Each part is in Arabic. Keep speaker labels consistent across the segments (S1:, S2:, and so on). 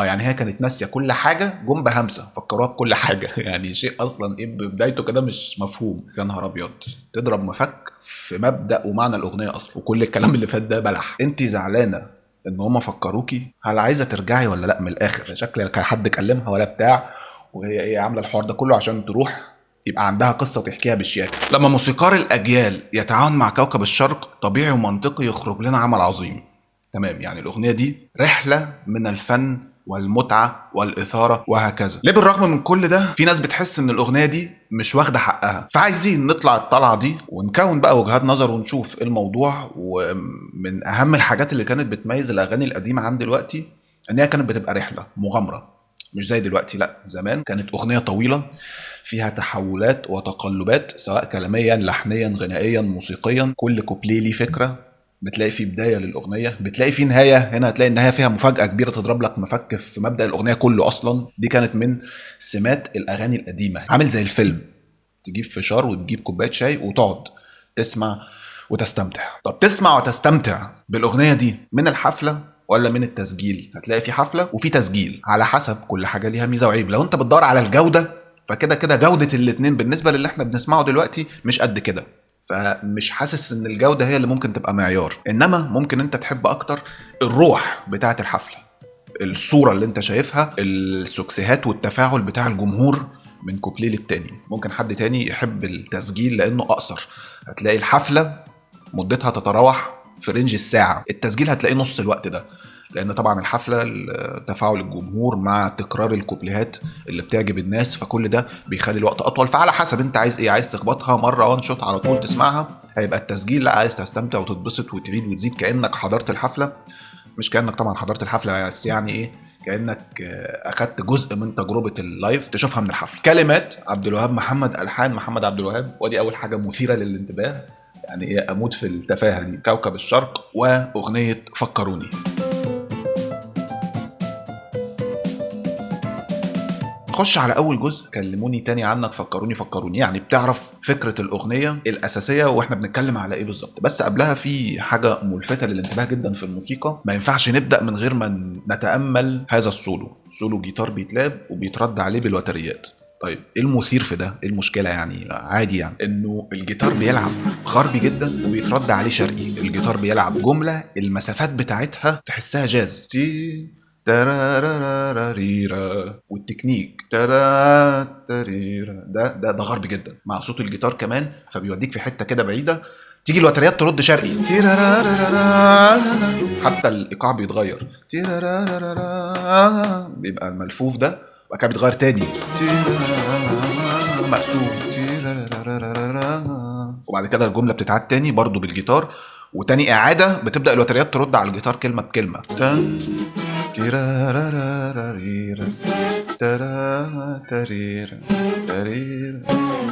S1: يعني هي كانت ناسيه كل حاجه جم بهمسه فكروها بكل حاجه يعني شيء اصلا ايه ببدايته كده مش مفهوم. يا نهار ابيض، تضرب مفك في مبدا ومعنى الاغنيه اصلا، وكل الكلام اللي فات ده بلح. انت زعلانه ان هما فكروكي؟ هل عايزه ترجعي ولا لا؟ من الاخر شكل كان حد كلمها ولا بتاع، وهي ايه عامله الحوار ده كله عشان تروح يبقى عندها قصة تحكيها بالشياكة. لما موسيقار الأجيال يتعاون مع كوكب الشرق، طبيعي ومنطقي يخرج لنا عمل عظيم. تمام، يعني الأغنية دي رحلة من الفن والمتعة والإثارة وهكذا. ليه بالرغم من كل ده في ناس بتحس إن الأغنية دي مش واخدة حقها، فعايزين نطلع الطلعة دي ونكون بقى وجهات نظر ونشوف إيه الموضوع. ومن أهم الحاجات اللي كانت بتميز الأغاني القديمة عن دلوقتي إن هي كانت بتبقى رحلة مغامرة، مش زي دلوقتي. لا، زمان كانت أغنية طويلة فيها تحولات وتقلبات، سواء كلاميا لحنيا غنائيا موسيقيا، كل كوبليه ليه فكرة، بتلاقي فيه بداية للأغنية، بتلاقي فيه نهاية. هنا هتلاقي النهاية فيها مفاجأة كبيرة تضرب لك مفك في مبدأ الأغنية كله أصلا. دي كانت من سمات الأغاني القديمة، عامل زي الفيلم، تجيب فشار وتجيب كوباية شاي وتقعد تسمع وتستمتع. طب تسمع وتستمتع بالأغنية دي من الحفلة ولا من التسجيل؟ هتلاقي في حفلة وفي تسجيل، على حسب، كل حاجة ليها ميزة وعيب. لو انت بتدور على الجودة فكده كده جودة الاتنين بالنسبة للي احنا بنسمعه دلوقتي مش قد كده، فمش حاسس ان الجودة هي اللي ممكن تبقى معيار. انما ممكن انت تحب اكتر الروح بتاعة الحفلة، الصورة اللي انت شايفها، السوكسيهات والتفاعل بتاع الجمهور من كوبليه للتاني. ممكن حد تاني يحب التسجيل لانه اقصر، هتلاقي الحفلة مدتها تتراوح في رينج الساعة، التسجيل هتلاقيه نص الوقت ده، لان طبعا الحفلة تفاعل الجمهور مع تكرار الكوبليهات اللي بتعجب الناس، فكل ده بيخلي الوقت اطول. فعلى حسب انت عايز ايه، عايز تخبطها مرة وان شوت على طول تسمعها هيبقى التسجيل، لا عايز تستمتع وتتبسط وتعيد وتزيد كأنك حضرت الحفلة، مش كأنك طبعا حضرت الحفلة بس يعني ايه، كأنك اخدت جزء من تجربة اللايف تشوفها من الحفلة. كلمات عبد الوهاب محمد، الحان محمد عبد الوهاب، ودي اول حاجة مثيرة للانتباه، يعني ايه اموت في التفاهة دي، كوكب الشرق واغنية فكروني. خش على اول جزء، كلموني تاني عنك فكروني فكروني، يعني بتعرف فكره الاغنيه الاساسيه واحنا بنتكلم على ايه بالظبط. بس قبلها في حاجه ملفته للانتباه جدا في الموسيقى، ما ينفعش نبدا من غير ما نتامل هذا السولو. سولو جيتار بيتلعب وبيترد عليه بالوتريات. طيب ايه المثير في ده؟ ايه المشكله يعني؟ عادي يعني انه الجيتار بيلعب غربي جدا وبيترد عليه شرقي. الجيتار بيلعب جمله المسافات بتاعتها تحسها جاز، تي تراراراريرا، والتكنيك تراراراريرا ده غربي جدا مع صوت الجيتار كمان، فبيوديك في حته كده بعيده. تيجي الوتريات ترد شرقي، تيرارارارارا، حتى الايقاع بيتغير، تيرارارارارا، بيبقى الملفوف ده وبعد كده بيتغير تاني، مقسوم، وبعد كده الجمله بتتعاد تاني برضو بالجيتار، وتاني اعاده بتبدا الوتريات ترد على الجيتار كلمه بكلمه، تن تيراراراريرا، ترا تريرا، تريرا،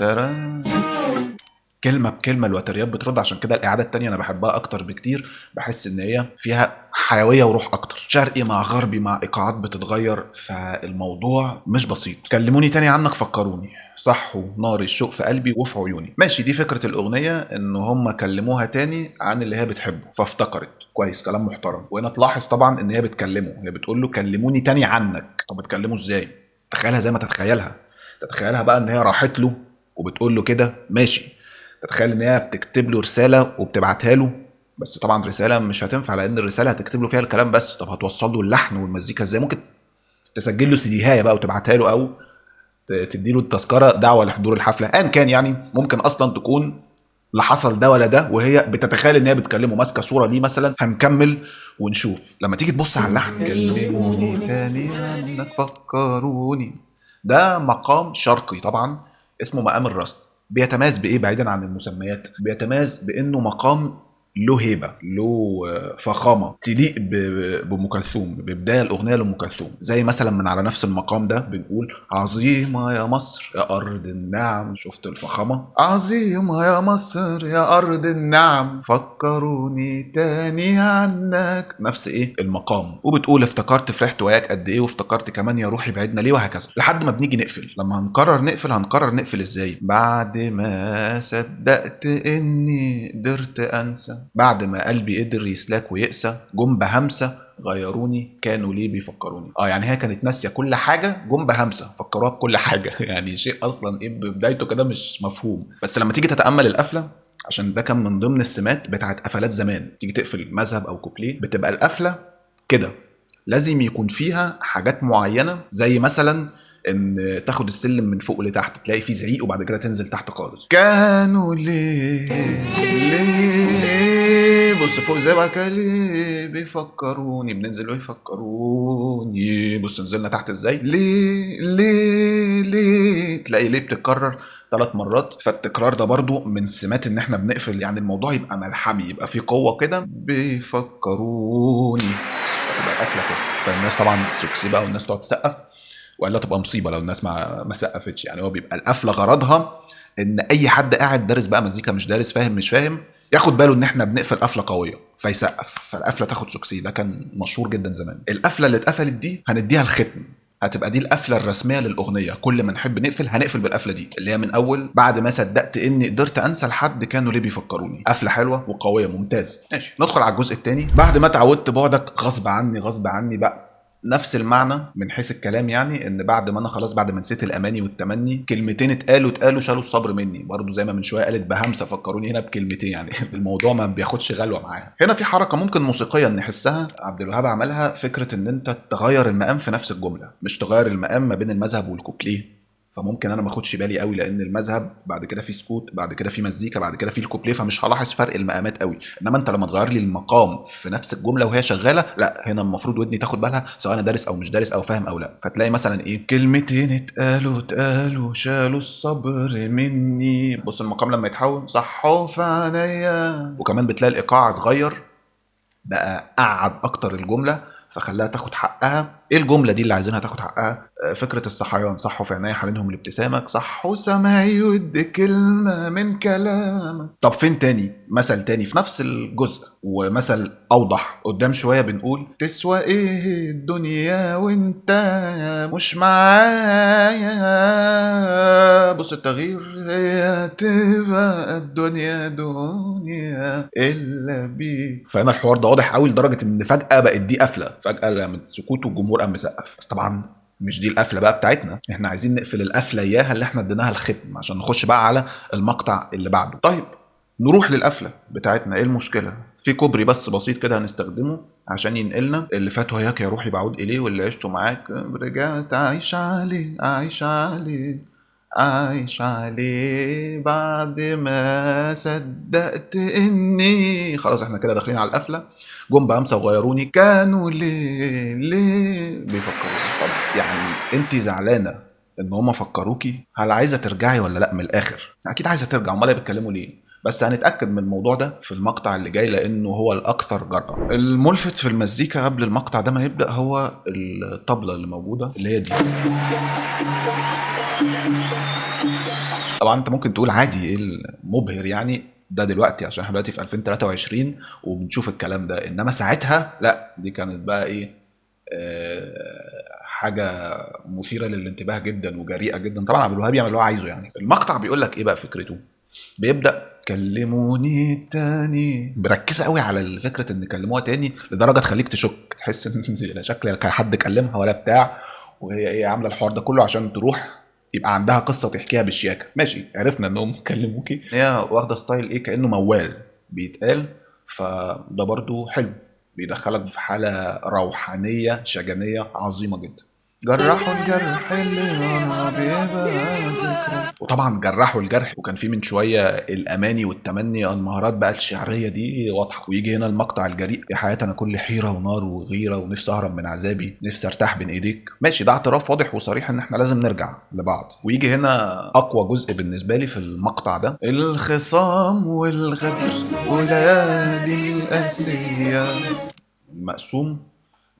S1: ترا، كلمه بكلمه الوتريات بترد. عشان كده الاعاده التانية انا بحبها اكتر بكتير، بحس ان هي فيها حيويه وروح اكتر، شرقي مع غربي مع ايقاعات بتتغير، فالموضوع مش بسيط. كلموني تاني عنك فكروني، صحوا نار الشوق في قلبي وفي عيوني. ماشي، دي فكره الاغنيه ان هم كلموها تاني عن اللي هي بتحبه فافتكرت. كويس، كلام محترم. وهنا تلاحظ طبعا ان هي بتكلمه، هي بتقول له كلموني تاني عنك. طب بتكلمه ازاي؟ تخيلها زي ما تتخيلها، تتخيلها بقى ان هي راحت له وبتقول له كده ماشي، تتخيل ان هي بتكتب له رساله وبتبعتها له. بس طبعا رساله مش هتنفع لان الرساله هتكتب له فيها الكلام بس، طب هتوصل له اللحن والمزيكا ازاي؟ ممكن تسجل له سي دي بقى وتبعتها له، او تدي له التذكره دعوه لحضور الحفله ان كان. يعني ممكن اصلا تكون لا حصل ده ولا ده، وهي بتتخيل ان هي بتكلمه، ماسكه صوره ليه مثلا. هنكمل ونشوف لما تيجي تبص على اللحن، كلموني تاني عنك فكروني، ده مقام شرقي طبعا اسمه مقام الرصد. بيتميز بايه بعيدا عن المسميات؟ بيتميز بانه مقام له هيبه، له فخامه تليق بام كلثوم، ببدايه الاغنيه لام كلثوم. زي مثلا من على نفس المقام ده بنقول عظيمه يا مصر يا ارض النعم، شفت الفخامه؟ عظيمه يا مصر يا ارض النعم، فكروني تاني عنك، نفس ايه المقام. وبتقول افتكرت فرحت وياك قد ايه، وافتكرت كمان يا روحي بعدنا ليه، وهكذا لحد ما بنيجي نقفل. لما هنقرر نقفل هنقرر نقفل ازاي؟ بعد ما صدقت اني قدرت انسى، بعد ما قلبي قدر يسلاك ويقسى، جم بهمسه غيروني كانوا ليه بيفكروني. يعني هي كانت ناسيه كل حاجه، جم بهمسه فكروها بكل حاجه. يعني شيء اصلا ايه بدايته كده مش مفهوم. بس لما تيجي تتامل القفله، عشان ده كان من ضمن السمات بتاعت قفلات زمان، تيجي تقفل مذهب او كوبليه بتبقى القفله كده، لازم يكون فيها حاجات معينه، زي مثلا ان تاخد السلم من فوق لتحت تلاقي فيه زعيق وبعد كده تنزل تحت خالص. كانوا ليه بص فوق زي بقى ليه بيفكروني، بننزل ويفكروني، بص نزلنا تحت ازاي، ليه تلاقي ليه بتتكرر 3 مرات. فالتكرار ده برضو من سمات ان احنا بنقفل، يعني الموضوع يبقى ملحمي، يبقى فيه قوه كده، بيفكروني، فتبقى قافله كده. فالناس طبعا سكسي بقى والناس تقعد تسقف، والا تبقى مصيبه لو الناس ما سقفتش. يعني هو بيبقى القفله غرضها ان اي حد قاعد دارس بقى مزيكا مش دارس، فاهم مش فاهم، ياخد باله ان احنا بنقفل قفله قويه فيسقف، فالقفله تاخد سكسي. ده كان مشهور جدا زمان. القفله اللي اتقفلت دي هنديها الختم، هتبقى دي القفله الرسميه للاغنيه. كل ما نحب نقفل هنقفل بالقفله دي، اللي هي من اول بعد ما صدقت اني قدرت انسى لحد كانوا ليه بيفكروني. قفله حلوه وقويه، ممتاز. ماشي، ندخل على الجزء الثاني. بعد ما اتعودت بعدك غصب عني بقى، نفس المعنى من حيث الكلام، يعني ان بعد ما انا خلاص، بعد ما نسيت الاماني والتمني، كلمتين اتقالوا شالوا الصبر مني. برضو زي ما من شويه قالت بهمسه فكروني، هنا بكلمتين. يعني الموضوع ما بياخدش غلوه معاها. هنا في حركه ممكن موسيقيا نحسها عبد الوهاب عملها، فكره ان انت تغير المقام في نفس الجمله، مش تغير المقام ما بين المذهب والكوبليه. فممكن انا ما اخدش بالي قوي، لان المذهب بعد كده في سكوت، بعد كده في مزيكا، بعد كده في الكوبليه، فمش هلاحظ فرق المقامات قوي. انما انت لما تغير لي المقام في نفس الجمله وهي شغاله، لا هنا المفروض ودني تاخد بالها، سواء انا دارس او مش دارس او فاهم او لا. فتلاقي مثلا ايه، كلمتين اتقالوا شالوا الصبر مني، بص المقام لما يتحول صحوا في عينيا. وكمان بتلاقي الايقاع اتغير بقى، قعد اكتر الجمله فخلاها تاخد حقها. ايه الجمله دي اللي عايزينها تاخد حقها؟ فكره الصحيان، صحوا في عينيا حالينهم لابتسامك، صحوا سمعي ود كلمه من كلامك. طب فين تاني مثل تاني في نفس الجزء، ومثل اوضح قدام شويه، بنقول تسوى ايه الدنيا وانت مش معايا، بص التغيير، هي تبقى الدنيا دنيا الا بيك. فهنا الحوار ده واضح قوي لدرجه ان فجاه بقت دي قفله، فجاه لما سكوت والجمهور قام مسقف. بس طبعا مش دي القفله بقى بتاعتنا، احنا عايزين نقفل القفله اياها اللي احنا اديناها الختم، عشان نخش بقى على المقطع اللي بعده. طيب نروح للقفله بتاعتنا. ايه المشكله؟ في كوبري بس بسيط كده هنستخدمه عشان ينقلنا اللي فات وياك يا روحي بعود اليه، واللي عشته معاك رجعت اعيش عليه عايش عليه بعد ما صدقت اني خلاص. احنا كده داخلين على القفله. جم بامسه وغيروني كانوا ليه بيفكروني. طب يعني انت زعلانه ان هم فكروكي؟ هل عايزه ترجعي ولا لا؟ من الاخر اكيد عايزه ترجع، امال بيتكلموا ليه؟ بس هنتاكد من الموضوع ده في المقطع اللي جاي، لانه هو الاكثر جرأة. الملفت في المزيكا قبل المقطع ده ما يبدا هو الطبله اللي موجوده، اللي هي دي. طبعا انت ممكن تقول عادي، ايه المبهر يعني ده دلوقتي، عشان احنا دلوقتي في 2023 وبنشوف الكلام ده، انما ساعتها لا، دي كانت بقى ايه، حاجه مثيره للانتباه جدا وجريئه جدا. طبعا عبد الوهاب يعمل اللي هو عايزه. يعني المقطع بيقول لك ايه بقى فكرته؟ بيبدا كلموني تاني، مركزه قوي على فكره ان كلموها تاني لدرجه تخليك تشك، تحس ان شكل كان حد كلمها ولا بتاع، وهي ايه عامله الحوار ده كله عشان تروح يبقى عندها قصه تحكيها بالشياكه. ماشي، عرفنا انهم كلموكي، هي واخده ستايل ايه، كانه موال بيتقال. فده برضو حلو، بيدخلك في حاله روحانيه شجنيه عظيمه جدا. جرحوا الجرح اللي انا بيبقى ذكرى. وطبعا جرحوا الجرح، وكان في من شويه الاماني والتمني، المهارات بقى الشعريه دي واضحه. ويجي هنا المقطع الجريء، يا حياتي انا كل حيره ونار وغيره، ونفسي اهرب من عذابي، نفسي ارتاح بين ايديك. ماشي، ده اعتراف واضح وصريح ان احنا لازم نرجع لبعض. ويجي هنا اقوى جزء بالنسبه لي في المقطع ده، الخصام والغدر وليالي القاسيه. مقسوم،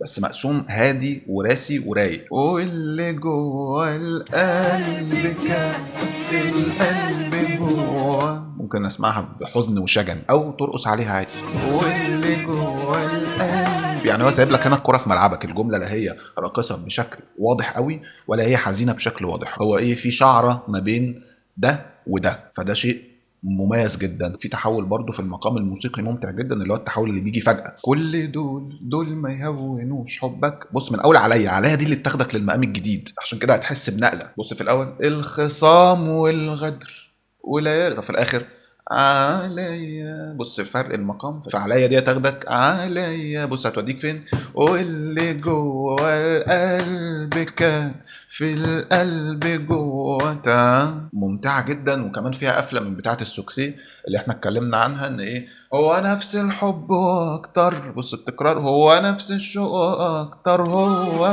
S1: بس مقسوم هادي وراسي ورايق، واللي جوه القلب كان في القلب جوه. ممكن اسمعها بحزن وشجن او ترقص عليها عادي. واللي جوه القلب، يعني هو سايب لك هنا الكرة في ملعبك. الجملة لا هي راقصة بشكل واضح قوي ولا هي حزينة بشكل واضح، هو ايه، في شعرة ما بين ده وده، فده شيء مميز جدا. في تحول برضو في المقام الموسيقي ممتع جدا، اللي هو التحول اللي بيجي فجأة. كل دول ما يهونوش حبك. بص من اول عليا دي اللي بتاخدك للمقام الجديد، عشان كده هتحس بنقلة. بص في الاول الخصام والغدر وليالي، طب في الاخر عليا. بص فرق المقام في عليا دي تاخدك عليا، بص هتوديك فين. واللي جوه القلب كان في القلب جوه ممتعة جدا. وكمان فيها قفلة من بتاعة السوكسي اللي احنا اتكلمنا عنها، ان ايه هو نفس الحب واكتر. بص التكرار، هو نفس الشوق اكتر، هو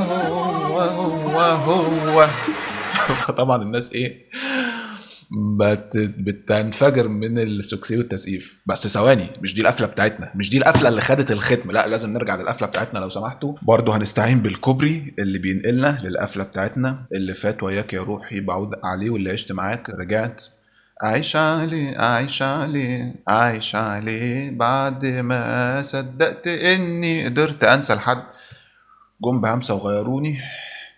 S1: فطبعا الناس ايه بتنفجر من السوكسي والتسقيف. بس ثواني، مش دي القفله بتاعتنا، مش دي القفله اللي خدت الختم، لا لازم نرجع للقفله بتاعتنا لو سمحتوا. برضه هنستعين بالكوبري اللي بينقلنا للقفله بتاعتنا. اللي فات وياك يا روحي بعود عليه، واللي عشت معاك رجعت عايش عليه، عايش عليه، عايش عليه بعد ما صدقت اني قدرت انسى لحد. جم بهمسه وغيروني،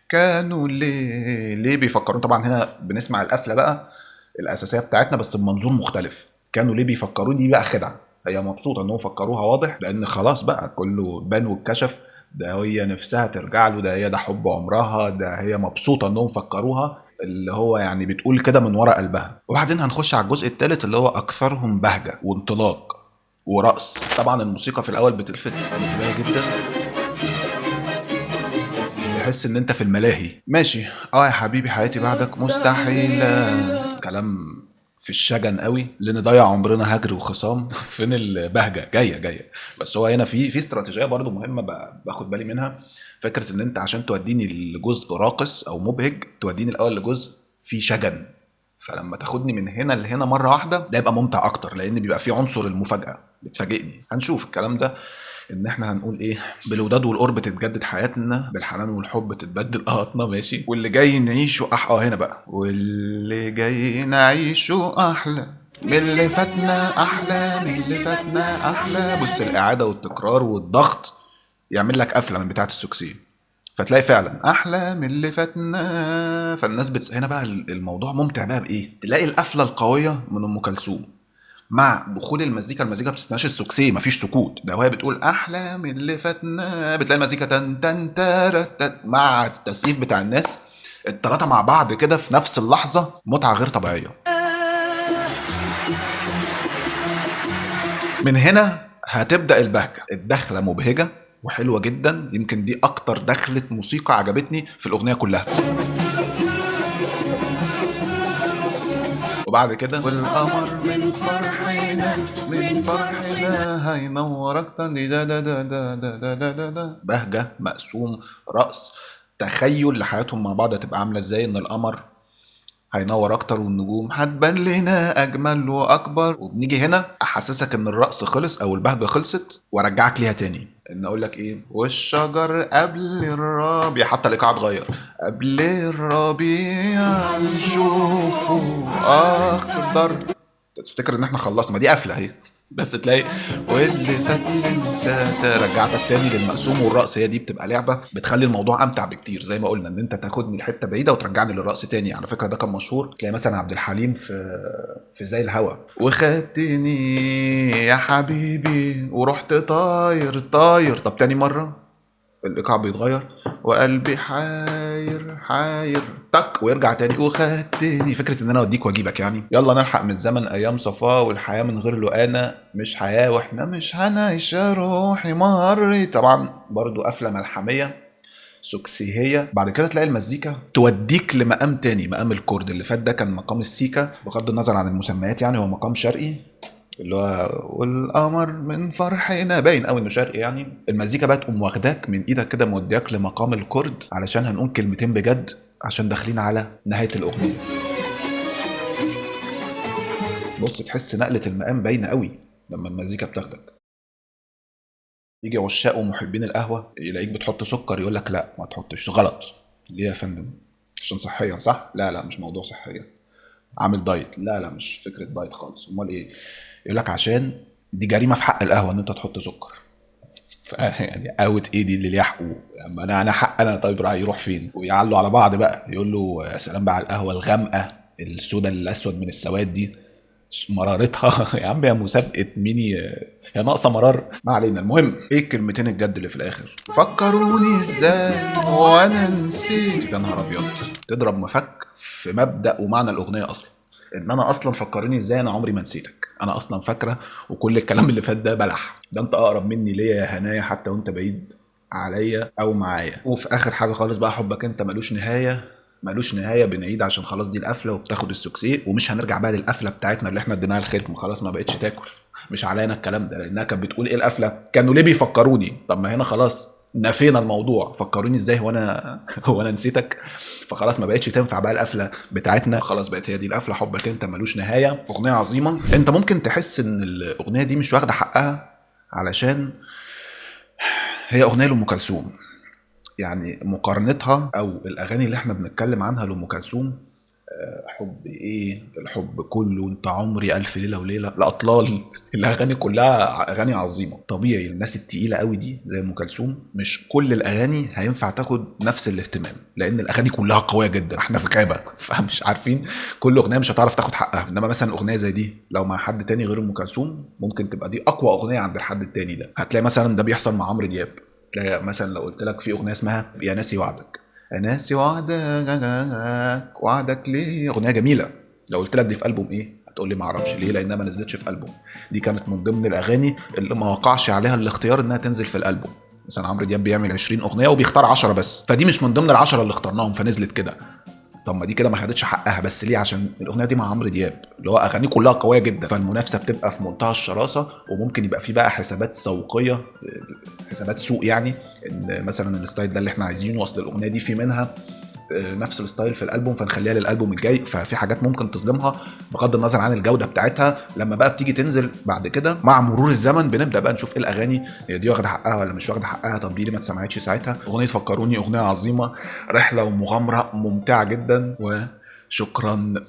S1: كانوا ليه بيفكرون. طبعا هنا بنسمع القفله بقى الاساسيه بتاعتنا بس بمنظور مختلف. كانوا ليه بيفكروني دي بقى خدعه، هي مبسوطه انهم فكروها واضح، لان خلاص بقى كله بان واتكشف. ده هي نفسها ترجع له، ده حب عمرها، ده هي مبسوطه انهم فكروها، اللي هو يعني بتقول كده من ورا قلبها. وبعدين هنخش على الجزء الثالث اللي هو اكثرهم بهجه وانطلاق ورقص. طبعا الموسيقى في الاول بتلفت انتباهي جدا، تحس ان انت في الملاهي ماشي. اه يا حبيبي حياتي بعدك مستحيلة، كلام في الشجن قوي، لان ضيع عمرنا هجر وخصام فين البهجه جايه. بس هو هنا في استراتيجيه برضو مهمه باخد بالي منها. فكره ان انت عشان توديني لجزء راقص او مبهج، توديني الاول لجزء فيه شجن. فلما تاخدني من هنا لهنا مره واحده ده يبقى ممتع اكتر، لان بيبقى فيه عنصر المفاجاه بتفاجئني. هنشوف الكلام ده، ان احنا هنقول ايه. بالوداد والقرب تتجدد حياتنا، بالحنان والحب تتبدل قهاتنا، ماشي. واللي جاي نعيشه هنا بقى، واللي جاي نعيشه احلى من اللي فاتنا، احلى من اللي فاتنا احلى. بص الاعاده والتكرار والضغط يعمل لك قفله من بتاعه السوكسي، فتلاقي فعلا احلى من اللي فاتنا. فالناس هنا بقى الموضوع ممتع بقى بايه، تلاقي القفله القويه من ام كلثوم مع دخول المزيكا ما بتستناش السوكسي، مفيش سكوت، ده وهي بتقول احلى من اللي فاتنا، بتلاقي المزيكا تن تن تارت مع التسقيف بتاع الناس. التلاتة مع بعض كده في نفس اللحظة متعة غير طبيعية. من هنا هتبدأ البهجة، الدخلة مبهجة وحلوة جدا. يمكن دي أكتر دخلة موسيقى عجبتني في الأغنية كلها. وبعد كده والقمر من فرحنا، من فرحنا هينور اكتر، ده بهجة مقسوم رقص تخيل لحياتهم مع بعض هتبقى عاملة ازاي. ان القمر هينور اكتر والنجوم هتبان لنا اجمل واكبر. وبنيجي هنا احسسك ان الرقص خلص او البهجة خلصت، وارجعك ليها تاني. ان اقول لك ايه، والشجر قبل الربيع، حتى الايقاع اتغير، قبل الربيع نشوفه اخضر. تفتكر ان احنا خلصنا، ما دي قفله اهي، بس تلاقي واللي فات ننسى، رجعتك تاني للمقسوم والرقص. هي دي بتبقى لعبه بتخلي الموضوع امتع بكتير، زي ما قلنا ان انت تاخدني لحته بعيده وترجعني للرقص تاني. على فكره ده كان مشهور، تلاقي مثلا عبد الحليم في زي الهوا، وخدتني يا حبيبي ورحت طاير طاير. طب تاني مره الايقاع بيتغير، وقلبي حاير حاير تك، ويرجع تاني وخدتني. فكره ان انا اوديك واجيبك يعني. يلا نلحق من الزمن ايام صفا، والحياه من غير لقانا مش حياه، واحنا مش هنعيش يا روحي مري. طبعا برضو قفله ملحميه سوكسيهيه. بعد كده تلاقي المزيكا توديك لمقام تاني، مقام الكورد. اللي فات ده كان مقام السيكا، بغض النظر عن المسميات يعني هو مقام شرقي، اللي هو والقمر من فرحنا باين قوي انه شرقي يعني. المزيكا بقى تقوم واخداك من ايدك كده مودياك لمقام الكورد، علشان هنقول كلمتين بجد عشان داخلين على نهايه الاغنيه. بص تحس نقله المقام باينه قوي لما المزيكا بتاخدك. يجي عشاق ومحبين القهوه يلاقيك بتحط سكر، يقول لك لا ما تحطش، غلط. ليه يا فندم؟ عشان صحيا، صح؟ لا مش موضوع صحيا. عامل دايت؟ لا مش فكره دايت خالص. امال ايه؟ يقول لك عشان دي جريمه في حق القهوه ان انت تحط سكر. يعني قهوه ايه دي اللي ليها حقوق؟ يعني انا حق انا، طيب راح يروح فين؟ ويعلوا على بعض بقى، يقول له يا سلام بقى على القهوه الغامقه السودا الاسود من السواد دي، مرارتها يا عم، يا مسابقة ميني يا ناقصة مرار. ما علينا. المهم ايه الكلمتين الجد اللي في الاخر؟ فكروني ازاي وانا نسيت. يا نهار ابيض، تضرب مفك في مبدأ ومعنى الاغنية اصلا. ان انا اصلا فكرني ازاي انا عمري ما نسيتك، انا اصلا فاكره، وكل الكلام اللي فات ده بلح. ده انت اقرب مني ليا يا هنايا حتى وانت بعيد عليا او معايا. وفي اخر حاجه خالص بقى، حبك انت ملوش نهايه، ملوش نهايه. بنعيد عشان خلاص دي القفله وبتاخد السكسي، ومش هنرجع بقى للقفله بتاعتنا اللي احنا اديناها الختم. خلاص ما بقتش تاكل، مش علينا الكلام ده، لانها كانت بتقول ايه القفله؟ كانوا ليه بيفكروني؟ طب ما هنا خلاص نفينا الموضوع. فكروني ازاي هو انا هو انا نسيتك؟ فخلاص ما بقتش تنفع بقى القفله بتاعتنا، خلاص بقت هي دي القفله. حبك انت ملوش نهايه، اغنيه عظيمه. انت ممكن تحس ان الاغنيه دي مش واخده حقها علشان هي اغنيه لام كلثوم. يعني مقارنتها او الاغاني اللي احنا بنتكلم عنها لام كلثوم، حب ايه، الحب كله، انت عمري، الف ليله وليله، الاطلال الاغاني كلها اغاني عظيمه. طبيعي الناس التقيله قوي دي زي ام كلثوم مش كل الاغاني هينفع تاخد نفس الاهتمام، لان الاغاني كلها قويه جدا، احنا في غابه فمش عارفين كل اغنيه مش هتعرف تاخد حقها. انما مثلا اغنيه زي دي لو مع حد تاني غير ام كلثوم ممكن تبقى دي اقوى اغنيه عند الحد التاني ده. هتلاقي مثلا ده بيحصل مع عمرو دياب. تلاقي مثلا لو قلت لك في اغنيه اسمها يا ناسي وعدك، ناسي وعدك، وعدك ليه، اغنيه جميله. لو قلت لك دي في البوم ايه هتقول لي ما اعرفش ليه، لانها ما نزلتش في البوم. دي كانت من ضمن الاغاني اللي ما وقعش عليها الاختيار انها تنزل في الالبوم. مثلا عمرو دياب بيعمل 20 اغنيه وبيختار 10 بس، فدي مش من ضمن ال10 اللي اخترناهم فنزلت كده. طب ما دي كده ما خدتش حقها، بس ليه؟ عشان الاغنيه دي مع عمرو دياب اللي هو اغانيه كلها قويه جدا، فالمنافسه بتبقى في منتهى الشراسه. وممكن يبقى في بقى حسابات سوقيه، حسابات سوق يعني، ان مثلا الستايل ده اللي احنا عايزينه، اصل الاغنيه دي في منها نفس الستايل في الالبوم فنخليها للالبوم الجاي. ففي حاجات ممكن تصدمها بغض النظر عن الجوده بتاعتها. لما بقى بتيجي تنزل بعد كده مع مرور الزمن بنبدا بقى نشوف ايه الاغاني دي واخده حقها ولا مش واخده حقها. طب دي ليه ما اتسمعتش ساعتها؟ اغنيه فكروني اغنيه عظيمه، رحله ومغامره ممتعه جدا. وشكرا.